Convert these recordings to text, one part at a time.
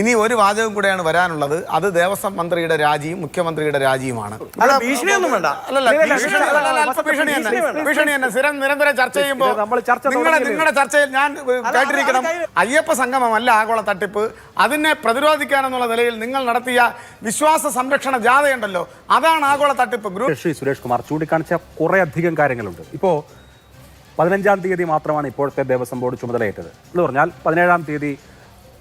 ഇനി ഒരു വാചകം കൂടെയാണ് വരാനുള്ളത്. അത് ദേവസ്വം മന്ത്രിയുടെ രാജിയും മുഖ്യമന്ത്രിയുടെ രാജിയുമാണ്. ഭീഷണി തന്നെ നിരന്തരം ചർച്ച ചെയ്യുമ്പോൾ നിങ്ങളുടെ ചർച്ചയിൽ ഞാൻ കേട്ടിരിക്കണം. അയ്യപ്പ സംഗമമല്ല ആഗോള തട്ടിപ്പ്. അതിനെ പ്രതിരോധിക്കാനെന്നുള്ള നിലയിൽ നിങ്ങൾ നടത്തിയ വിശ്വാസ സംരക്ഷണ ജാഥയുണ്ടല്ലോ, അതാണ് ആഗോള തട്ടിപ്പ്. ശ്രീ സുരേഷ് കുമാർ ചൂണ്ടിക്കാണിച്ച കുറെ അധികം കാര്യങ്ങളുണ്ട്. ഇപ്പോൾ 15-ാം തീയതി മാത്രമാണ് ഇപ്പോഴത്തെ ദേവസ്വം ബോർഡ് ചുമതലയേറ്റത് എന്ന് പറഞ്ഞാൽ 17-ാം തീയതി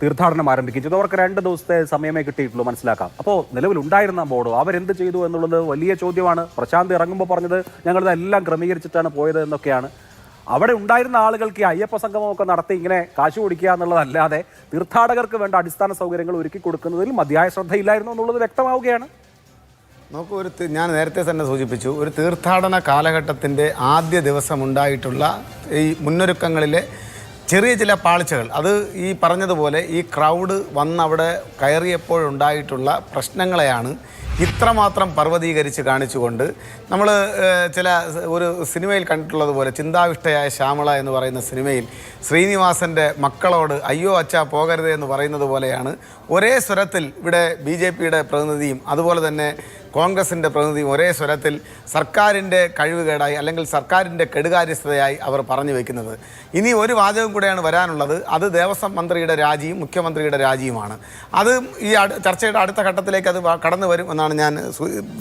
തീർത്ഥാടനം ആരംഭിക്കും ചെയ്തു. അവർക്ക് 2 ദിവസത്തെ സമയമേ കിട്ടിയിട്ടുള്ളൂ, മനസ്സിലാക്കാം. അപ്പോൾ നിലവിലുണ്ടായിരുന്ന ബോർഡ് അവരെന്ത് ചെയ്തു എന്നുള്ളത് വലിയ ചോദ്യമാണ്. പ്രശാന്ത് ഇറങ്ങുമ്പോൾ പറഞ്ഞത് ഞങ്ങളിതെല്ലാം ക്രമീകരിച്ചിട്ടാണ് പോയത് എന്നൊക്കെയാണ്. അവിടെ ഉണ്ടായിരുന്ന ആളുകൾക്ക് ഈ അയ്യപ്പ സംഗമമൊക്കെ നടത്തി ഇങ്ങനെ കാശ് കൊടുക്കുക എന്നുള്ളതല്ലാതെ തീർത്ഥാടകർക്ക് വേണ്ട അടിസ്ഥാന സൗകര്യങ്ങൾ ഒരുക്കി കൊടുക്കുന്നതിൽ മതിയായ ശ്രദ്ധയില്ലായിരുന്നു എന്നുള്ളത് വ്യക്തമാവുകയാണ്. നോക്കൂ, ഞാൻ നേരത്തെ തന്നെ സൂചിപ്പിച്ചു, ഒരു തീർത്ഥാടന കാലഘട്ടത്തിൻ്റെ ആദ്യ ദിവസം ഉണ്ടായിട്ടുള്ള ഈ മുന്നൊരുക്കങ്ങളിലെ ചെറിയ ചില പാളിച്ചകൾ, അത് ഈ പറഞ്ഞതുപോലെ ഈ ക്രൗഡ് വന്നവിടെ കയറിയപ്പോഴുണ്ടായിട്ടുള്ള പ്രശ്നങ്ങളെയാണ് ഇത്രമാത്രം പർവ്വതീകരിച്ച് കാണിച്ചുകൊണ്ട് നമ്മൾ ഒരു സിനിമയിൽ കണ്ടിട്ടുള്ളതുപോലെ, ചിന്താവിഷ്ടയായ ശ്യാമള എന്ന് പറയുന്ന സിനിമയിൽ ശ്രീനിവാസൻ്റെ മക്കളോട് അയ്യോ അച്ഛാ പോകരുത് എന്ന് പറയുന്നത് പോലെയാണ് ഒരേ സ്വരത്തിൽ ഇവിടെ BJPയുടെ പ്രതിനിധിയും അതുപോലെ തന്നെ കോൺഗ്രസിൻ്റെ പ്രതിനിധിയും ഒരേ സ്വരത്തിൽ സർക്കാരിൻ്റെ കഴിവുകേടായി അല്ലെങ്കിൽ സർക്കാരിൻ്റെ കെടുകാര്യസ്ഥതയായി അവർ പറഞ്ഞു വയ്ക്കുന്നത്. ഇനി ഒരു വാചകം കൂടെയാണ് വരാനുള്ളത്. അത് ദേവസ്വം മന്ത്രിയുടെ രാജിയും മുഖ്യമന്ത്രിയുടെ രാജിയുമാണ്. അത് ഈ ചർച്ചയുടെ അടുത്ത ഘട്ടത്തിലേക്ക് അത് കടന്നു വരും എന്നാണ് ഞാൻ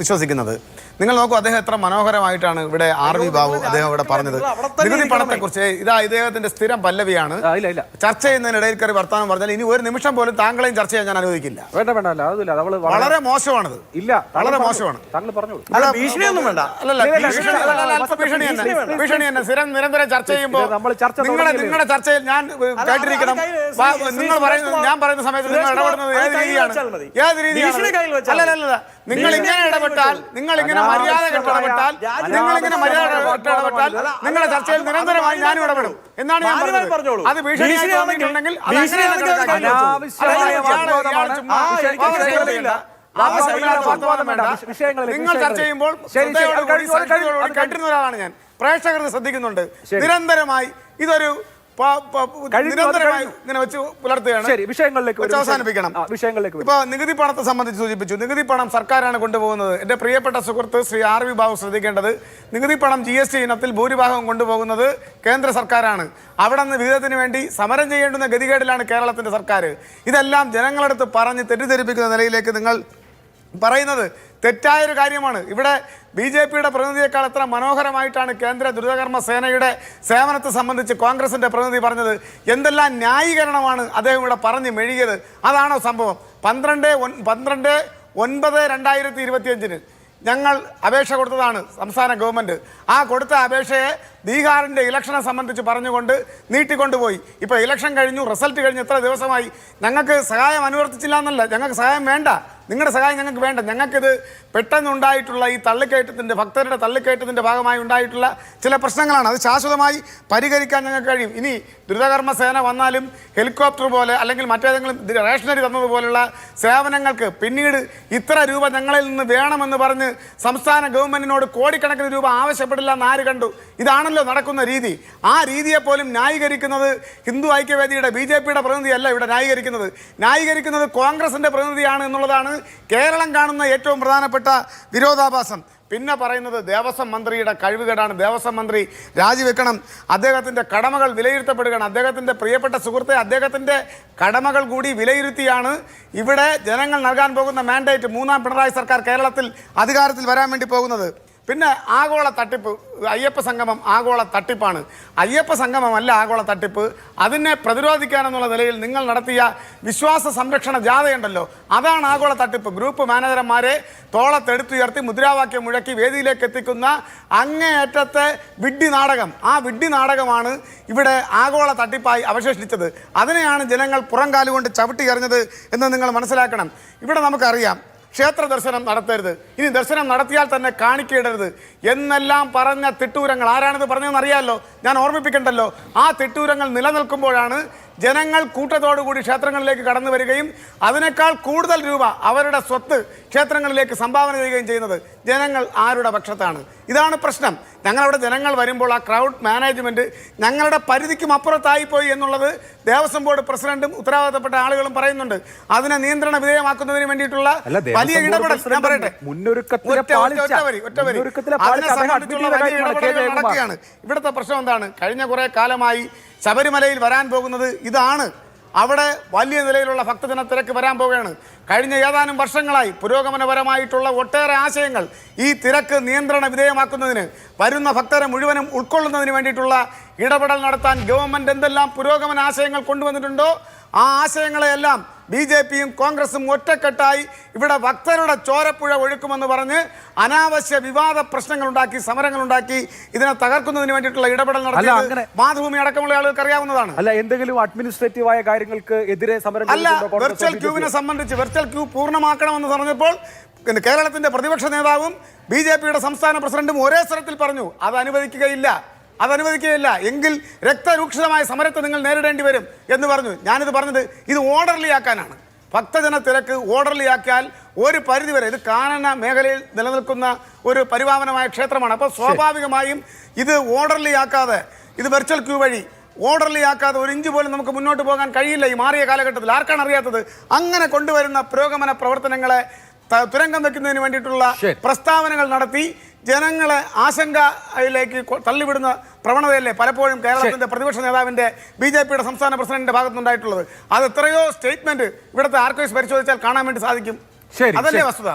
വിശ്വസിക്കുന്നത്. നിങ്ങൾ നോക്കൂ, അദ്ദേഹം എത്ര മനോഹരമായിട്ടാണ് ഇവിടെ RV ബാബു അദ്ദേഹം ഇവിടെ പറഞ്ഞത്. നികുതി പണത്തെക്കുറിച്ച് ഇദ്ദേഹത്തിന്റെ സ്ഥിരം പല്ലവിയാണ്. ചർച്ച ചെയ്യുന്നതിനിടയിൽ കയറി വർത്തമാനം പറഞ്ഞാൽ ഇനി ഒരു നിമിഷം പോലും താങ്കളെയും ചർച്ച ചെയ്യാൻ ഞാൻ അനുവദിക്കില്ല. വളരെ മോശമാണത്. ഇല്ല, വളരെ മോശമാണ്. ഭീഷണി തന്നെ നിരന്തരം ചർച്ച ചെയ്യുമ്പോൾ നിങ്ങളുടെ ചർച്ചയിൽ ഞാൻ കേട്ടിരിക്കണം. നിങ്ങൾ പറയുന്നത്, ഞാൻ പറയുന്ന സമയത്ത് നിങ്ങൾ ഇടപെടുന്നത് ഏത് രീതിയാണ്? അല്ലല്ല, നിങ്ങൾ ഇങ്ങനെ ഇടപെട്ടാൽ, നിങ്ങൾ ഇങ്ങനെ മര്യാദ ഇടപെട്ടാൽ, നിങ്ങളുടെ ചർച്ചയിൽ നിരന്തരമായി ഞാനും ഇടപെടും എന്നാണ് ഞാൻ പറഞ്ഞത്. അത് ഭീഷണിയായി തോന്നിയിട്ടുണ്ടെങ്കിൽ നിങ്ങൾ ചർച്ച ചെയ്യുമ്പോൾ കേട്ടിരുന്ന ഒരാളാണ് ഞാൻ. പ്രേക്ഷകർ ശ്രദ്ധിക്കുന്നുണ്ട്. നിരന്തരമായി ഇതൊരു അവസാനിപ്പിക്കണം. ഇപ്പൊ നികുതി പണത്തെ സംബന്ധിച്ച് സൂചിപ്പിച്ചു. നികുതി പണം സർക്കാരാണ് കൊണ്ടുപോകുന്നത്. എന്റെ പ്രിയപ്പെട്ട സുഹൃത്ത് ശ്രീ RV ബാബു ശ്രദ്ധിക്കേണ്ടത്, നികുതി പണം GST ഇനത്തിൽ ഭൂരിഭാഗം കൊണ്ടുപോകുന്നത് കേന്ദ്ര സർക്കാരാണ്. അവിടെ നിന്ന് വിഹിതത്തിന് വേണ്ടി സമരം ചെയ്യേണ്ടുന്ന ഗതികേടിലാണ് കേരളത്തിന്റെ സർക്കാർ. ഇതെല്ലാം ജനങ്ങളടുത്ത് പറഞ്ഞ് തെറ്റിദ്ധരിപ്പിക്കുന്ന നിലയിലേക്ക് നിങ്ങൾ പറയുന്നത് തെറ്റായൊരു കാര്യമാണ്. ഇവിടെ BJPയുടെ പ്രതിനിധിയേക്കാൾ എത്ര മനോഹരമായിട്ടാണ് കേന്ദ്ര ദ്രുതകർമ്മ സേനയുടെ സേവനത്തെ സംബന്ധിച്ച് കോൺഗ്രസിൻ്റെ പ്രതിനിധി പറഞ്ഞത്. എന്തെല്ലാം ന്യായീകരണമാണ് അദ്ദേഹം ഇവിടെ പറഞ്ഞ് മെഴുകിയത്. അതാണോ സംഭവം? 12/9/2025 ഞങ്ങൾ അപേക്ഷ കൊടുത്തതാണ് സംസ്ഥാന ഗവൺമെൻറ്. ആ കൊടുത്ത അപേക്ഷയെ ബീഹാറിൻ്റെ ഇലക്ഷനെ സംബന്ധിച്ച് പറഞ്ഞുകൊണ്ട് നീട്ടിക്കൊണ്ടുപോയി. ഇപ്പോൾ ഇലക്ഷൻ കഴിഞ്ഞു, റിസൾട്ട് കഴിഞ്ഞ് എത്ര ദിവസമായി. ഞങ്ങൾക്ക് സഹായം അനുവർത്തിച്ചില്ല എന്നല്ല, ഞങ്ങൾക്ക് സഹായം വേണ്ട, നിങ്ങളുടെ സഹായം ഞങ്ങൾക്ക് വേണ്ട. ഞങ്ങൾക്കിത് പെട്ടെന്നുണ്ടായിട്ടുള്ള ഈ തള്ളിക്കയറ്റത്തിൻ്റെ, ഭക്തരുടെ തള്ളിക്കയറ്റത്തിൻ്റെ ഭാഗമായി ഉണ്ടായിട്ടുള്ള ചില പ്രശ്നങ്ങളാണ്. അത് ശാശ്വതമായി പരിഹരിക്കാൻ ഞങ്ങൾക്ക് കഴിയും. ഇനി ദ്രുതകർമ്മ സേന വന്നാലും ഹെലികോപ്റ്റർ പോലെ അല്ലെങ്കിൽ മറ്റേതെങ്കിലും റേഷനറി തന്നതുപോലുള്ള സേവനങ്ങൾക്ക് പിന്നീട് ഇത്ര രൂപ ഞങ്ങളിൽ നിന്ന് വേണമെന്ന് പറഞ്ഞ് സംസ്ഥാന ഗവൺമെൻറ്റിനോട് കോടിക്കണക്കിന് രൂപ ആവശ്യപ്പെടില്ല എന്ന് ആര് കണ്ടു? ഇതാണല്ലോ നടക്കുന്ന രീതി. ആ രീതിയെ പോലും ന്യായീകരിക്കുന്നത് ഹിന്ദു ഐക്യവേദിയുടെ BJPയുടെ പ്രതിനിധിയല്ല ഇവിടെ ന്യായീകരിക്കുന്നത് കോൺഗ്രസിൻ്റെ പ്രതിനിധിയാണ് എന്നുള്ളതാണ് കേരളം കാണുന്ന ഏറ്റവും പ്രധാനപ്പെട്ട വിരോധാഭാസം. പിന്നെ പറയുന്നത് ദേവസ്വം മന്ത്രിയുടെ കഴിവുകേടാണ്. ദേവസ്വം മന്ത്രി രാജിവെക്കണം, അദ്ദേഹത്തിൻ്റെ കടമകൾ വിലയിരുത്തപ്പെടുകയാണ്. അദ്ദേഹത്തിൻ്റെ പ്രിയപ്പെട്ട സുഹൃത്തെ, അദ്ദേഹത്തിൻ്റെ കടമകൾ കൂടി വിലയിരുത്തിയാണ് ഇവിടെ ജനങ്ങൾ നൽകാൻ പോകുന്ന മാൻഡേറ്റ് 3ാം പിണറായി സർക്കാർ കേരളത്തിൽ അധികാരത്തിൽ വരാൻ വേണ്ടി പോകുന്നത്. പിന്നെ ആഗോള തട്ടിപ്പ്, അയ്യപ്പ സംഗമം ആഗോള തട്ടിപ്പാണ്. അയ്യപ്പ സംഗമമല്ല ആഗോള തട്ടിപ്പ്. അതിനെ പ്രതിരോധിക്കാനെന്നുള്ള നിലയിൽ നിങ്ങൾ നടത്തിയ വിശ്വാസ സംരക്ഷണ ജാഥയുണ്ടല്ലോ, അതാണ് ആഗോള തട്ടിപ്പ്. ഗ്രൂപ്പ് മാനേജർമാരെ തോളത്തെടുത്തുയർത്തി മുദ്രാവാക്യം മുഴക്കി വേദിയിലേക്ക് എത്തിക്കുന്ന അങ്ങേയറ്റത്തെ വിഡ്ഢി നാടകം. ആ വിഡ്ഢി നാടകമാണ് ഇവിടെ ആഗോള തട്ടിപ്പായി അവശേഷിച്ചത്. അതിനെയാണ് ജനങ്ങൾ പുറം കാലുകൊണ്ട് ചവിട്ടി എറിഞ്ഞത് എന്ന് നിങ്ങൾ മനസ്സിലാക്കണം. ഇവിടെ നമുക്കറിയാം, ക്ഷേത്ര ദർശനം നടത്തരുത്, ഇനി ദർശനം നടത്തിയാൽ തന്നെ കാണിക്കയിടരുത് എന്നെല്ലാം പറഞ്ഞ തിട്ടൂരങ്ങൾ ആരാണിത് പറഞ്ഞതെന്ന് അറിയാമല്ലോ, ഞാൻ ഓർമ്മിപ്പിക്കണ്ടല്ലോ. ആ തിട്ടൂരങ്ങൾ നിലനിൽക്കുമ്പോഴാണ് ജനങ്ങൾ കൂട്ടത്തോടുകൂടി ക്ഷേത്രങ്ങളിലേക്ക് കടന്നു വരികയും അതിനേക്കാൾ കൂടുതൽ രൂപ അവരുടെ സ്വത്ത് ക്ഷേത്രങ്ങളിലേക്ക് സംഭാവന ചെയ്യുകയും ചെയ്യുന്നത് ജനങ്ങൾ ആരുടെ പക്ഷത്താണ്? ഇതാണ് പ്രശ്നം. ഞങ്ങളവിടെ ജനങ്ങൾ വരുമ്പോൾ ആ ക്രൗഡ് മാനേജ്മെന്റ് ഞങ്ങളുടെ പരിധിക്കും അപ്പുറത്തായിപ്പോയി എന്നുള്ളത് ദേവസ്വം ബോർഡ് പ്രസിഡന്റും ഉത്തരവാദിത്തപ്പെട്ട ആളുകളും പറയുന്നുണ്ട്. അതിനെ നിയന്ത്രണ വിധേയമാക്കുന്നതിന് വേണ്ടിയിട്ടുള്ള വലിയ ഇടപെടൽ ഞാൻ പറയട്ടെ, നടക്കുകയാണ്. ഇവിടുത്തെ പ്രശ്നം എന്താണ്? കഴിഞ്ഞ കുറെ കാലമായി ശബരിമലയിൽ വരാൻ പോകുന്നത് ഇതാണ്. അവിടെ വലിയ നിലയിലുള്ള ഭക്തജന തിരക്ക് വരാൻ പോവുകയാണ്. കഴിഞ്ഞ ഏതാനും വർഷങ്ങളായി പുരോഗമനപരമായിട്ടുള്ള ഒട്ടേറെ ആശയങ്ങൾ ഈ തിരക്ക് നിയന്ത്രണ വിധേയമാക്കുന്നതിന്, വരുന്ന ഭക്തരെ മുഴുവനും ഉൾക്കൊള്ളുന്നതിന് വേണ്ടിയിട്ടുള്ള ഇടപെടൽ നടത്താൻ ഗവൺമെന്റ് എന്തെല്ലാം പുരോഗമന ആശയങ്ങൾ കൊണ്ടുവന്നിട്ടുണ്ടോ ആ ആശയങ്ങളെയെല്ലാം BJPയും കോൺഗ്രസും ഒറ്റക്കെട്ടായി ഇവിടെ ഭക്തരുടെ ചോരപ്പുഴ ഒഴുക്കുമെന്ന് പറഞ്ഞ് അനാവശ്യ വിവാദ പ്രശ്നങ്ങളുണ്ടാക്കി, സമരങ്ങളുണ്ടാക്കി ഇതിനെ തകർക്കുന്നതിന് വേണ്ടിയിട്ടുള്ള ഇടപെടൽ നടത്തി മാതൃഭൂമി അടക്കമുള്ള ആളുകൾക്ക് അറിയാവുന്നതാണ്. അല്ല, എന്തെങ്കിലും അഡ്മിനിസ്ട്രേറ്റീവായ കാര്യങ്ങൾക്ക് എതിരെ സമരം അല്ല, വെർച്വൽ ക്യൂവിനെ സംബന്ധിച്ച് വെർച്വൽ ക്യൂ പൂർണ്ണമാക്കണമെന്ന് പറഞ്ഞപ്പോൾ കേരളത്തിന്റെ പ്രതിപക്ഷ നേതാവും BJPയുടെ സംസ്ഥാന പ്രസിഡന്റും ഒരേ സ്വരത്തിൽ പറഞ്ഞു അത് അനുവദിക്കുകയില്ല എങ്കിൽ രക്തരൂക്ഷിതമായ സമരത്തെ നിങ്ങൾ നേരിടേണ്ടി വരും എന്ന് പറഞ്ഞു. ഞാനിത് പറഞ്ഞത് ഇത് ഓർഡർലി ആക്കാനാണ്. ഭക്തജന തിരക്ക് ഓർഡർലി ആക്കിയാൽ ഒരു പരിധിവരെ ഇത് കാനന മേഖലയിൽ നിലനിൽക്കുന്ന ഒരു പരിപാവനമായ ക്ഷേത്രമാണ്. അപ്പോൾ സ്വാഭാവികമായും ഇത് ഓർഡർലി ആക്കാതെ, ഇത് വെർച്വൽ ക്യൂ വഴി ഓർഡർലി ആക്കാതെ ഒരു ഇഞ്ച് പോലും നമുക്ക് മുന്നോട്ട് പോകാൻ കഴിയില്ല ഈ മാറിയ കാലഘട്ടത്തിൽ. ആർക്കാണ് അറിയാത്തത്? അങ്ങനെ കൊണ്ടുവരുന്ന പുരോഗമന പ്രവർത്തനങ്ങളെ തുരങ്കം വെക്കുന്നതിന് വേണ്ടിയിട്ടുള്ള പ്രസ്താവനകൾ നടത്തി ജനങ്ങളെ ആശങ്കയിലേക്ക് തള്ളിവിടുന്ന പ്രവണതയല്ലേ പലപ്പോഴും കേരളത്തിന്റെ പ്രതിപക്ഷ നേതാവിന്റെ BJPയുടെ സംസ്ഥാന പ്രസിഡന്റിന്റെ ഭാഗത്തുനിന്നുണ്ടായിട്ടുള്ളത്. അത് എത്രയോ സ്റ്റേറ്റ്മെന്റ് ഇവിടുത്തെ ആർക്കൈവ്സ് പരിശോധിച്ചാൽ കാണാൻ വേണ്ടി സാധിക്കും. അതല്ലേ വസ്തുത?